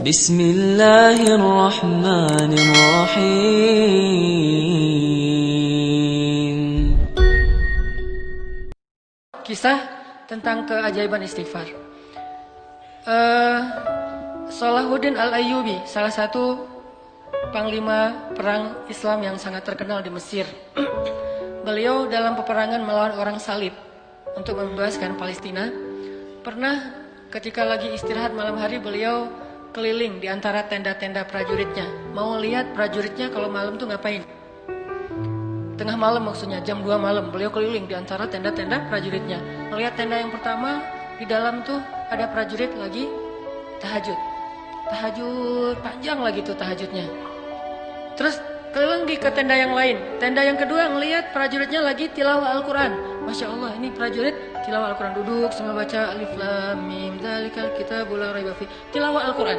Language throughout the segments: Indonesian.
Bismillahirrahmanirrahim. Kisah tentang keajaiban istighfar. Salahuddin Al-Ayyubi, salah satu panglima perang Islam yang sangat terkenal di Mesir. Beliau dalam peperangan melawan orang salib untuk membebaskan Palestina. Pernah ketika lagi istirahat malam hari, beliau keliling di antara tenda-tenda prajuritnya, mau lihat prajuritnya kalau malam tuh ngapain. Tengah malam maksudnya, jam 2 malam, beliau keliling di antara tenda-tenda prajuritnya. Melihat tenda yang pertama, di dalam tuh ada prajurit lagi tahajud. Tahajud, panjang lagi tuh tahajudnya. Terus keliling ke tenda yang lain. Tenda yang kedua ngelihat prajuritnya lagi tilawah Al-Quran. Masya Allah, ini prajurit tilawah Al-Quran, duduk sama baca alif lam mim dzalikal kitabul la raiba fi, tilawah Al-Quran.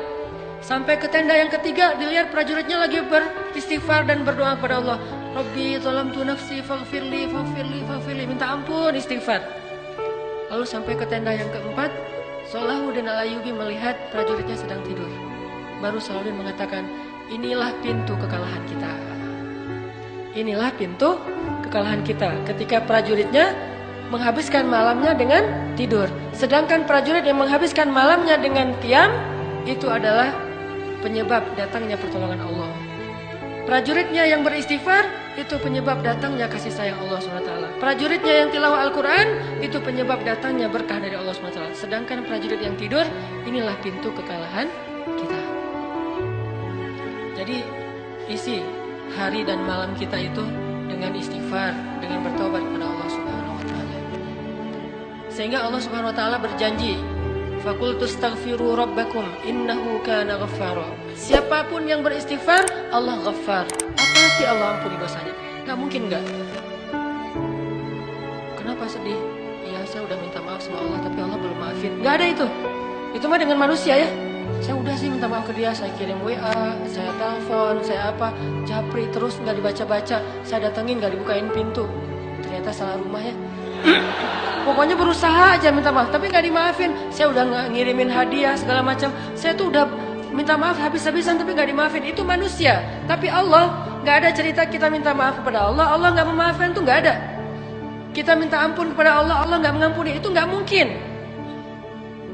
Sampai ke tenda yang ketiga, dilihat prajuritnya lagi beristighfar dan berdoa kepada Allah. Rabbi zalamtu nafsi faghfirli faghfirli, minta ampun, istighfar. Lalu sampai ke tenda yang keempat, Salahuddin Al-Ayyubi melihat prajuritnya sedang tidur. Baru Salahuddin mengatakan, inilah pintu kekalahan kita. Inilah pintu kekalahan kita. Ketika prajuritnya menghabiskan malamnya dengan tidur. Sedangkan prajurit yang menghabiskan malamnya dengan qiyam, itu adalah penyebab datangnya pertolongan Allah. Prajuritnya yang beristighfar, itu penyebab datangnya kasih sayang Allah SWT. Prajuritnya yang tilawah Al-Quran, itu penyebab datangnya berkah dari Allah SWT. Sedangkan prajurit yang tidur, inilah pintu kekalahan kita. Jadi isi hari dan malam kita itu dengan istighfar, dengan bertobat kepada Allah Subhanahu wa taala. Sehingga Allah Subhanahu wa taala berjanji, "Faqultu astaghfiru rabbakum innahu kana ghaffara." Siapapun yang beristighfar, Allah Ghaffar. Pasti Allah ampuni dosanya. Enggak mungkin enggak. Kenapa sedih? Ya, saya udah minta maaf sama Allah tapi Allah belum maafin. Enggak ada itu. Itu mah dengan manusia ya. Saya udah sih minta maaf ke dia, saya kirim WA, saya telepon, saya apa, japri terus nggak dibaca-baca, saya datengin nggak dibukain pintu, ternyata salah rumah ya. Pokoknya berusaha aja minta maaf, tapi nggak dimaafin. Saya udah nggak ngirimin hadiah segala macam, saya tuh udah minta maaf habis-habisan tapi nggak dimaafin. Itu manusia, tapi Allah nggak ada cerita kita minta maaf kepada Allah, Allah nggak memaafkan, tuh nggak ada. Kita minta ampun kepada Allah, Allah nggak mengampuni, itu nggak mungkin.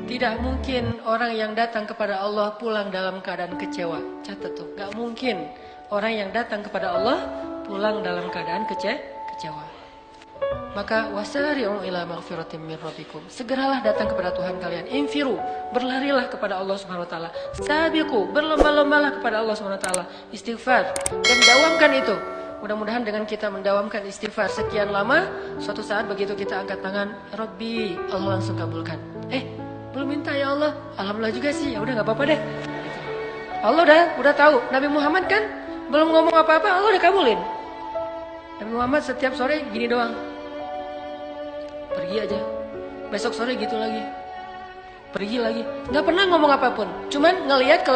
Tidak mungkin orang yang datang kepada Allah pulang dalam keadaan kecewa. Catat tuh, gak mungkin orang yang datang kepada Allah pulang dalam keadaan kecewa. Maka wasari'u ila maghfiratin min rabbikum. Segeralah datang kepada Tuhan kalian. Infiru, berlarilah kepada Allah Subhanahu wa taala. Sabiqu, berlomba-lombalah kepada Allah Subhanahu wa taala. Istighfar dan dawamkan itu. Mudah-mudahan dengan kita mendawamkan istighfar sekian lama, suatu saat begitu kita angkat tangan, Rabbi, Allah langsung kabulkan. Belum minta ya Allah, alhamdulillah juga sih, ya udah nggak apa-apa deh. Allah udah tahu. Nabi Muhammad kan belum ngomong apa-apa, Allah udah kabulin. Nabi Muhammad setiap sore gini doang, pergi aja, besok sore gitu lagi, pergi lagi, nggak pernah ngomong apapun, cuman ngelihat ke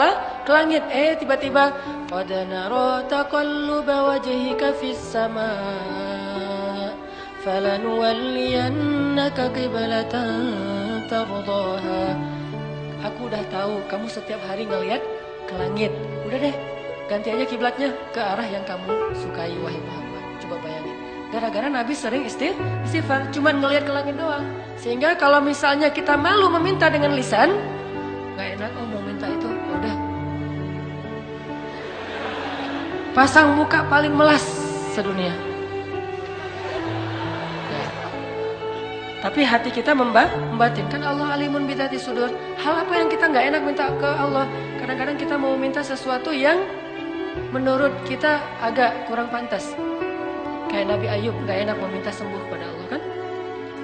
langit. Tiba-tiba qad nara taqalluba wajhika fis sama falanuwalliyannaka qiblatan tardaha. Aku udah tahu kamu setiap hari ngelihat ke langit. Udah deh, ganti aja kiblatnya ke arah yang kamu sukai wahai Muhammad. Coba bayangin. Gara-gara Nabi sering istighfar, cuman ngelihat ke langit doang. Sehingga kalau misalnya kita malu meminta dengan lisan, nggak enak, mau minta itu, udah. Pasang muka paling melas sedunia. Tapi hati kita membatin. Kan Allah alimun bidati sudur. Hal apa yang kita nggak enak minta ke Allah? Kadang-kadang kita mau minta sesuatu yang menurut kita agak kurang pantas. Kayak Nabi Ayub nggak enak meminta sembuh kepada Allah kan?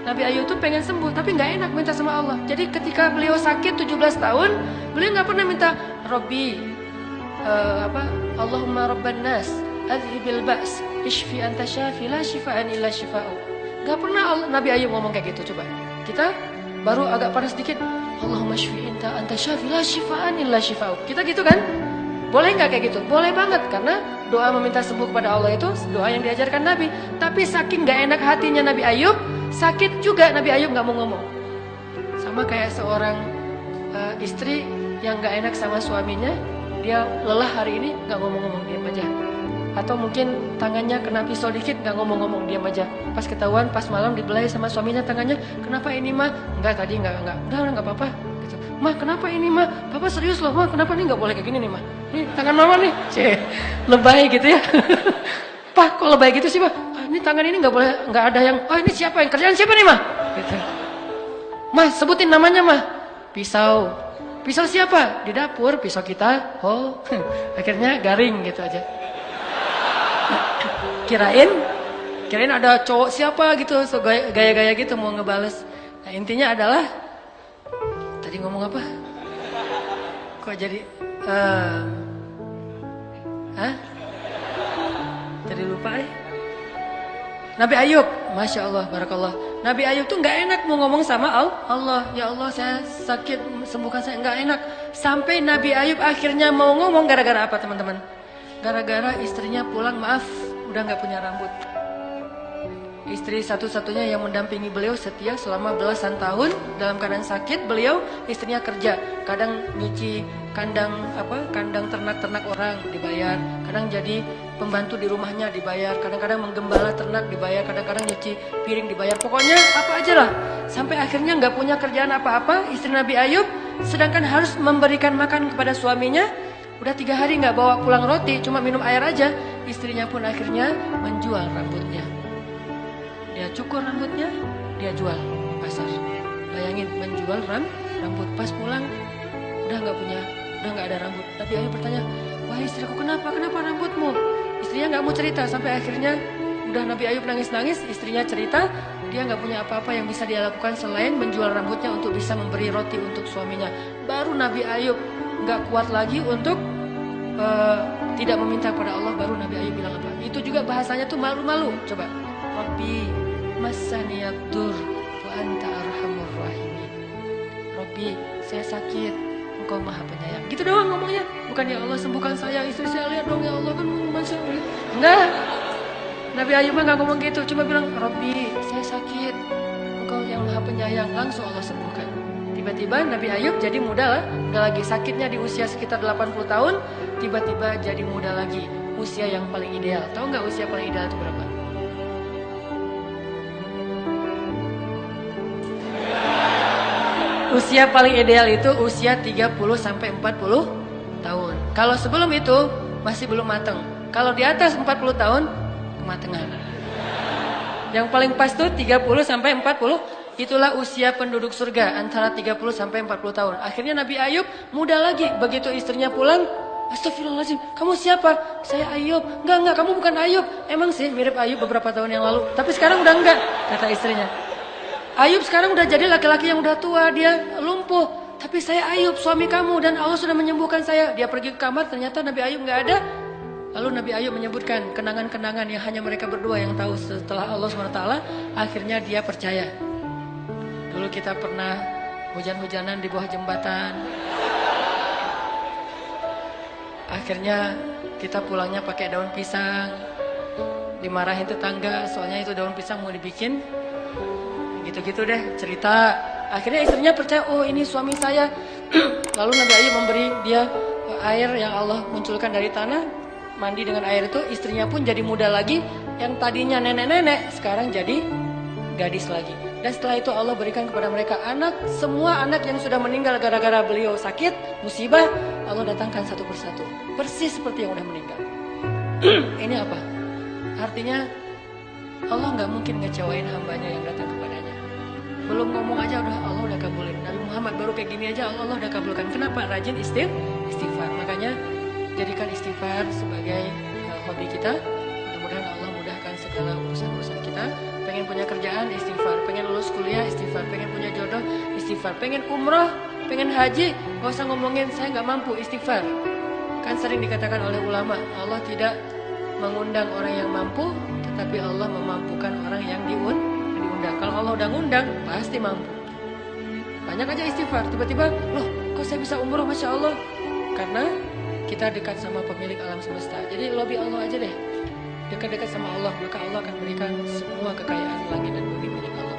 Nabi Ayub tuh pengen sembuh tapi nggak enak minta sama Allah. Jadi ketika beliau sakit 17 tahun, beliau nggak pernah minta Robbi, Allahumma Rabban nas, adhibil ba's, ishfi anta syafi la shifaan illa shifa'u. Gak pernah Nabi Ayub ngomong kayak gitu. Coba kita baru agak panas sedikit, Allahumma shfi anta syafi la shifaan illa shifa'u. Kita gitu kan? Boleh gak kayak gitu? Boleh banget, karena doa meminta sembuh kepada Allah itu doa yang diajarkan Nabi. Tapi saking gak enak hatinya Nabi Ayub, sakit juga Nabi Ayub gak mau ngomong. Sama kayak seorang istri yang nggak enak sama suaminya, dia lelah hari ini nggak ngomong-ngomong, diam aja. Atau mungkin tangannya kena pisau dikit, nggak ngomong-ngomong, diam aja. Pas ketahuan, pas malam dibelai sama suaminya tangannya, kenapa ini mah? Enggak, tadi enggak, udah nggak apa-apa. Gitu. Mah kenapa ini mah? Papa serius loh, mah kenapa nih nggak boleh kayak gini nih mah? Ini tangan mama nih, lebay gitu ya. Pak, kok lebay gitu sih mah? Ini tangan ini nggak boleh, nggak ada yang, oh ini siapa yang kerjaan siapa nih mah? Gitu. Mah sebutin namanya mah. Pisau. Pisau siapa? Di dapur, pisau kita. Oh, akhirnya garing gitu aja. Kirain ada cowok siapa gitu, so gaya-gaya gitu mau ngebales. Nah intinya adalah, tadi ngomong apa? Kok jadi, jadi lupa Nabi Ayub, Masya Allah, Barakallah. Nabi Ayub tuh nggak enak mau ngomong sama Allah. Ya Allah, saya sakit, sembuhkan saya, nggak enak. Sampai Nabi Ayub akhirnya mau ngomong gara-gara apa teman-teman? Gara-gara istrinya pulang, maaf, udah nggak punya rambut. Istri satu-satunya yang mendampingi beliau setia selama belasan tahun dalam keadaan sakit. Beliau istrinya kerja, kadang nyuci kandang ternak-ternak orang dibayar, kadang jadi pembantu di rumahnya dibayar, kadang-kadang menggembala ternak dibayar, kadang-kadang nyuci piring dibayar. Pokoknya apa aja lah. Sampai akhirnya nggak punya kerjaan apa-apa istri Nabi Ayub, sedangkan harus memberikan makan kepada suaminya. Udah 3 hari nggak bawa pulang roti, cuma minum air aja. Istrinya pun akhirnya menjual rambutnya. Dia cukur rambutnya, dia jual di pasar. Bayangin menjual rambut, pas pulang udah nggak ada rambut. Nabi Ayub bertanya, wah istriku kenapa rambutmu? Istrinya nggak mau cerita, sampai akhirnya udah Nabi Ayub nangis-nangis. Istrinya cerita, dia nggak punya apa-apa yang bisa dia lakukan selain menjual rambutnya untuk bisa memberi roti untuk suaminya. Baru Nabi Ayub nggak kuat lagi untuk tidak meminta pada Allah. Baru Nabi Ayub bilang apa? Itu juga bahasanya tuh malu-malu. Coba, Rabbi masaniyad-dur wa anta arhamur rahimin. Rabbi, saya sakit, Engkau Maha Penyayang. Gitu doang ngomongnya. Bukan ya Allah sembuhkan saya, istri saya lihat dong ya Allah kan masya Allah. Enggak. Nabi Ayub mah nggak ngomong gitu, cuma bilang Rabbi, saya sakit, Engkau yang Maha Penyayang. Langsung Allah sembuhkan. Tiba-tiba Nabi Ayub jadi muda lah. Udah lagi sakitnya di usia sekitar 80 tahun, tiba-tiba jadi muda lagi. Usia yang paling ideal. Tahu nggak usia paling ideal itu berapa? Usia paling ideal itu usia 30 sampai 40 tahun. Kalau sebelum itu masih belum mateng. Kalau di atas 40 tahun kematangan. Yang paling pas tuh 30 sampai 40, itulah usia penduduk surga, antara 30 sampai 40 tahun. Akhirnya Nabi Ayub muda lagi. Begitu istrinya pulang, astagfirullahaladzim, kamu siapa? Saya Ayub. Enggak, kamu bukan Ayub. Emang sih mirip Ayub beberapa tahun yang lalu, tapi sekarang udah enggak, kata istrinya. Ayub sekarang udah jadi laki-laki yang udah tua, dia lumpuh. Tapi saya Ayub, suami kamu, dan Allah sudah menyembuhkan saya. Dia pergi ke kamar, ternyata Nabi Ayub nggak ada. Lalu Nabi Ayub menyebutkan kenangan-kenangan yang hanya mereka berdua yang tahu. Setelah Allah SWT, akhirnya dia percaya. Dulu kita pernah hujan-hujanan di bawah jembatan. Akhirnya kita pulangnya pakai daun pisang. Dimarahin tetangga, soalnya itu daun pisang mau dibikin. Gitu-gitu deh cerita. Akhirnya istrinya percaya, oh ini suami saya. Lalu Nabi Ayub memberi dia air yang Allah munculkan dari tanah. Mandi dengan air itu, istrinya pun jadi muda lagi. Yang tadinya nenek-nenek, sekarang jadi gadis lagi. Dan setelah itu Allah berikan kepada mereka anak. Semua anak yang sudah meninggal gara-gara beliau sakit, musibah, Allah datangkan satu persatu. Persis seperti yang udah meninggal. Ini apa? Artinya Allah nggak mungkin ngecewain hambanya yang datang kepadanya. Belum ngomong aja Allah udah kabulin. Nabi Muhammad baru kayak gini aja Allah udah kabulkan. Kenapa? Rajin istighfar. Makanya jadikan istighfar sebagai hobi kita. Mudah-mudahan Allah mudahkan segala urusan-urusan kita. Pengen punya kerjaan, istighfar. Pengen lulus kuliah, istighfar. Pengen punya jodoh, istighfar. Pengen umroh, pengen haji, gak usah ngomongin saya gak mampu, istighfar. Kan sering dikatakan oleh ulama, Allah tidak mengundang orang yang mampu, tetapi Allah memampukan orang yang diundang. Kalau Allah udah ngundang, pasti mampu. Banyak aja istighfar. Tiba-tiba, loh kok saya bisa umroh, Masya Allah. Karena kita dekat sama pemilik alam semesta. Jadi lobby Allah aja deh. Dekat-dekat sama Allah, maka Allah akan berikan semua kekayaan langit dan bumi milik Allah.